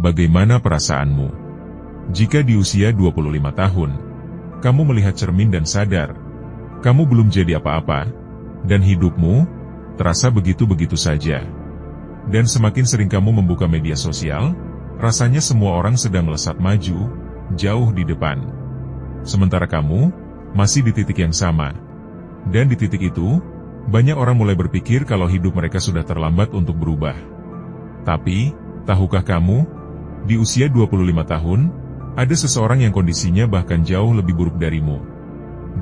bagaimana perasaanmu? Jika di usia 25 tahun, kamu melihat cermin dan sadar, kamu belum jadi apa-apa, dan hidupmu terasa begitu-begitu saja. Dan semakin sering kamu membuka media sosial, rasanya semua orang sedang melesat maju, jauh di depan. Sementara kamu masih di titik yang sama. Dan di titik itu, banyak orang mulai berpikir kalau hidup mereka sudah terlambat untuk berubah. Tapi, tahukah kamu, di usia 25 tahun, ada seseorang yang kondisinya bahkan jauh lebih buruk darimu.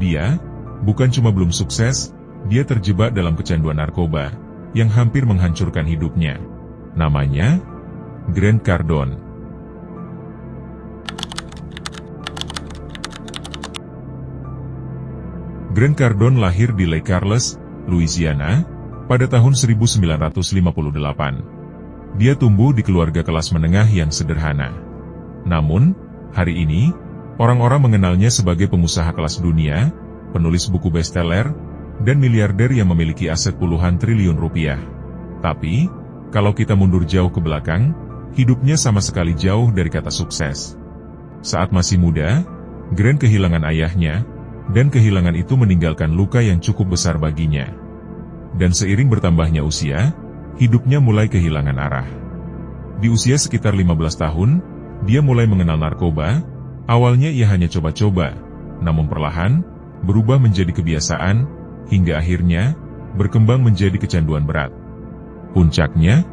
Dia bukan cuma belum sukses, dia terjebak dalam kecanduan narkoba yang hampir menghancurkan hidupnya. Namanya Grant Cardone. Grant Cardone lahir di Lake Charles, Louisiana, pada tahun 1958. Dia tumbuh di keluarga kelas menengah yang sederhana. Namun, hari ini, orang-orang mengenalnya sebagai pengusaha kelas dunia, penulis buku bestseller, dan miliarder yang memiliki aset puluhan triliun rupiah. Tapi, kalau kita mundur jauh ke belakang, hidupnya sama sekali jauh dari kata sukses. Saat masih muda, Grant kehilangan ayahnya, dan kehilangan itu meninggalkan luka yang cukup besar baginya. Dan seiring bertambahnya usia, hidupnya mulai kehilangan arah. Di usia sekitar 15 tahun, dia mulai mengenal narkoba. Awalnya ia hanya coba-coba, namun perlahan, berubah menjadi kebiasaan, hingga akhirnya, berkembang menjadi kecanduan berat. Puncaknya,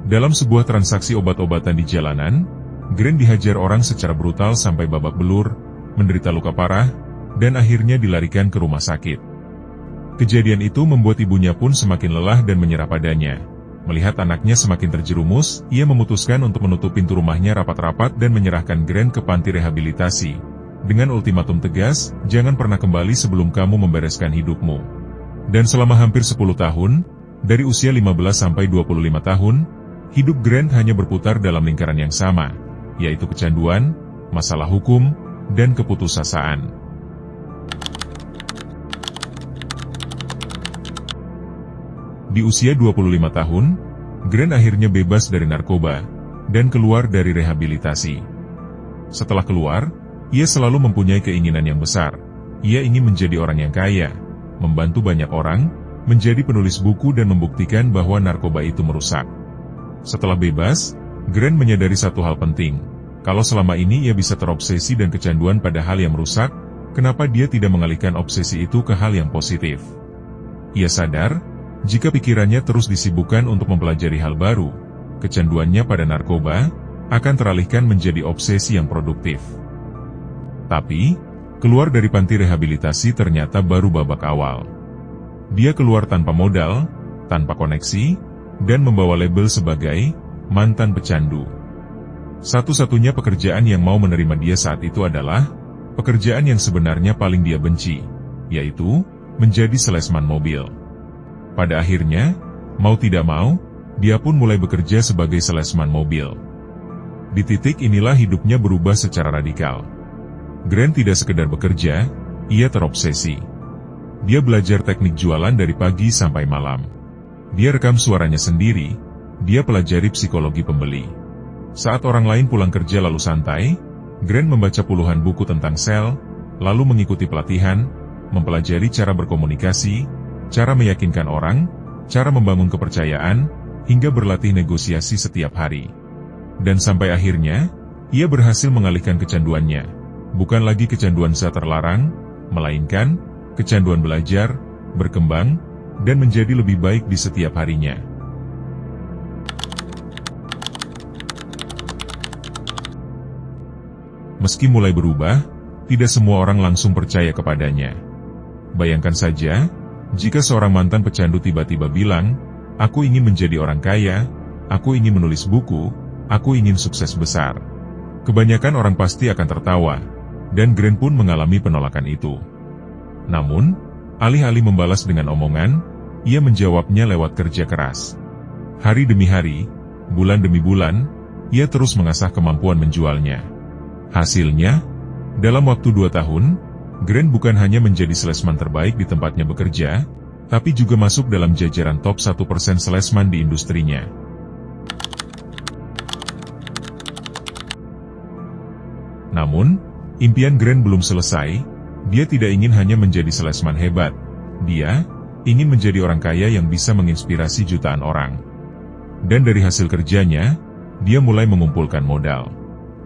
dalam sebuah transaksi obat-obatan di jalanan, Grant dihajar orang secara brutal sampai babak belur, menderita luka parah, dan akhirnya dilarikan ke rumah sakit. Kejadian itu membuat ibunya pun semakin lelah dan menyerah padanya. Melihat anaknya semakin terjerumus, ia memutuskan untuk menutup pintu rumahnya rapat-rapat dan menyerahkan Grant ke panti rehabilitasi. Dengan ultimatum tegas, jangan pernah kembali sebelum kamu membereskan hidupmu. Dan selama hampir 10 tahun, dari usia 15 sampai 25 tahun, hidup Grant hanya berputar dalam lingkaran yang sama, yaitu kecanduan, masalah hukum, dan keputusasaan. Di usia 25 tahun, Grant akhirnya bebas dari narkoba, dan keluar dari rehabilitasi. Setelah keluar, ia selalu mempunyai keinginan yang besar. Ia ingin menjadi orang yang kaya, membantu banyak orang, menjadi penulis buku dan membuktikan bahwa narkoba itu merusak. Setelah bebas, Grant menyadari satu hal penting. Kalau selama ini ia bisa terobsesi dan kecanduan pada hal yang merusak, kenapa dia tidak mengalihkan obsesi itu ke hal yang positif? Ia sadar, jika pikirannya terus disibukkan untuk mempelajari hal baru, kecanduannya pada narkoba akan teralihkan menjadi obsesi yang produktif. Tapi, keluar dari panti rehabilitasi ternyata baru babak awal. Dia keluar tanpa modal, tanpa koneksi, dan membawa label sebagai mantan pecandu. Satu-satunya pekerjaan yang mau menerima dia saat itu adalah pekerjaan yang sebenarnya paling dia benci, yaitu menjadi salesman mobil. Pada akhirnya, mau tidak mau, dia pun mulai bekerja sebagai salesman mobil. Di titik inilah hidupnya berubah secara radikal. Grant tidak sekedar bekerja, ia terobsesi. Dia belajar teknik jualan dari pagi sampai malam. Dia rekam suaranya sendiri, dia pelajari psikologi pembeli. Saat orang lain pulang kerja lalu santai, Grant membaca puluhan buku tentang sel, lalu mengikuti pelatihan, mempelajari cara berkomunikasi, cara meyakinkan orang, cara membangun kepercayaan, hingga berlatih negosiasi setiap hari. Dan sampai akhirnya, ia berhasil mengalihkan kecanduannya. Bukan lagi kecanduan zat terlarang, melainkan kecanduan belajar, berkembang, dan menjadi lebih baik di setiap harinya. Meski mulai berubah, tidak semua orang langsung percaya kepadanya. Bayangkan saja, jika seorang mantan pecandu tiba-tiba bilang, "Aku ingin menjadi orang kaya, aku ingin menulis buku, aku ingin sukses besar." Kebanyakan orang pasti akan tertawa, dan Grant pun mengalami penolakan itu. Namun, alih-alih membalas dengan omongan, ia menjawabnya lewat kerja keras. Hari demi hari, bulan demi bulan, ia terus mengasah kemampuan menjualnya. Hasilnya, dalam waktu 2 tahun, Grant bukan hanya menjadi salesman terbaik di tempatnya bekerja, tapi juga masuk dalam jajaran top 1% salesman di industrinya. Namun, impian Grant belum selesai. Dia tidak ingin hanya menjadi salesman hebat. Dia ingin menjadi orang kaya yang bisa menginspirasi jutaan orang. Dan dari hasil kerjanya, dia mulai mengumpulkan modal.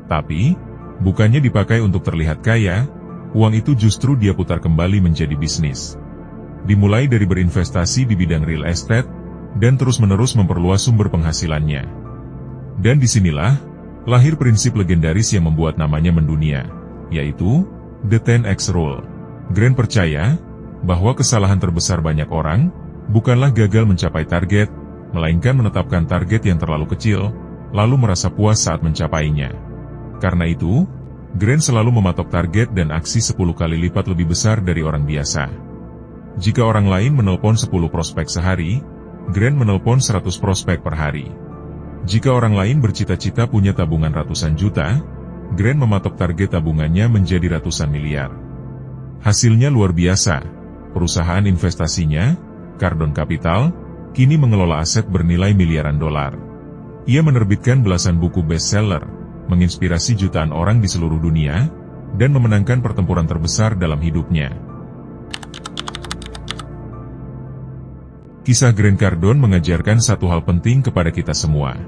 Tapi, bukannya dipakai untuk terlihat kaya, uang itu justru dia putar kembali menjadi bisnis. Dimulai dari berinvestasi di bidang real estate, dan terus-menerus memperluas sumber penghasilannya. Dan disinilah, lahir prinsip legendaris yang membuat namanya mendunia, yaitu The 10X Rule. Grant percaya bahwa kesalahan terbesar banyak orang bukanlah gagal mencapai target, melainkan menetapkan target yang terlalu kecil, lalu merasa puas saat mencapainya. Karena itu, Grant selalu mematok target dan aksi 10 kali lipat lebih besar dari orang biasa. Jika orang lain menelpon 10 prospek sehari, Grant menelpon 100 prospek per hari. Jika orang lain bercita-cita punya tabungan ratusan juta, Grant mematok target tabungannya menjadi ratusan miliar. Hasilnya luar biasa. Perusahaan investasinya, Cardone Capital, kini mengelola aset bernilai miliaran dolar. Ia menerbitkan belasan buku bestseller, menginspirasi jutaan orang di seluruh dunia, dan memenangkan pertempuran terbesar dalam hidupnya. Kisah Grant Cardone mengajarkan satu hal penting kepada kita semua.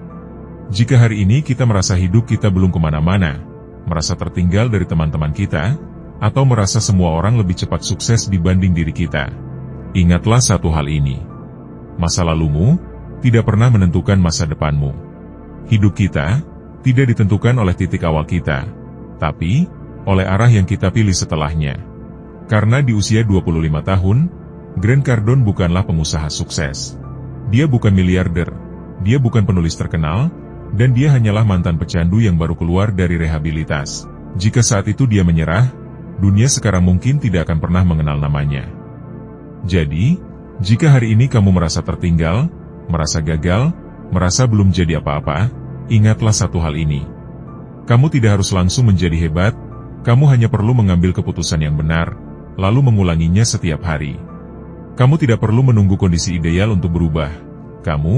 Jika hari ini kita merasa hidup kita belum kemana-mana, merasa tertinggal dari teman-teman kita, atau merasa semua orang lebih cepat sukses dibanding diri kita, ingatlah satu hal ini. Masa lalumu tidak pernah menentukan masa depanmu. Hidup kita tidak ditentukan oleh titik awal kita, tapi oleh arah yang kita pilih setelahnya. Karena di usia 25 tahun, Grant Cardone bukanlah pengusaha sukses. Dia bukan miliarder, dia bukan penulis terkenal, dan dia hanyalah mantan pecandu yang baru keluar dari rehabilitas. Jika saat itu dia menyerah, dunia sekarang mungkin tidak akan pernah mengenal namanya. Jadi, jika hari ini kamu merasa tertinggal, merasa gagal, merasa belum jadi apa-apa, ingatlah satu hal ini. Kamu tidak harus langsung menjadi hebat, kamu hanya perlu mengambil keputusan yang benar, lalu mengulanginya setiap hari. Kamu tidak perlu menunggu kondisi ideal untuk berubah. Kamu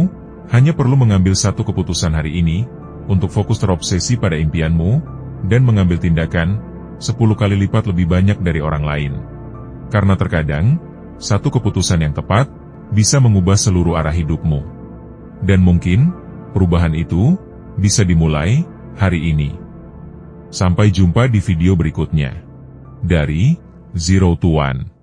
hanya perlu mengambil satu keputusan hari ini, untuk fokus terobsesi pada impianmu, dan mengambil tindakan 10 kali lipat lebih banyak dari orang lain. Karena terkadang, satu keputusan yang tepat, bisa mengubah seluruh arah hidupmu. Dan mungkin, perubahan itu, bisa dimulai, hari ini. Sampai jumpa di video berikutnya. Dari Zero to One.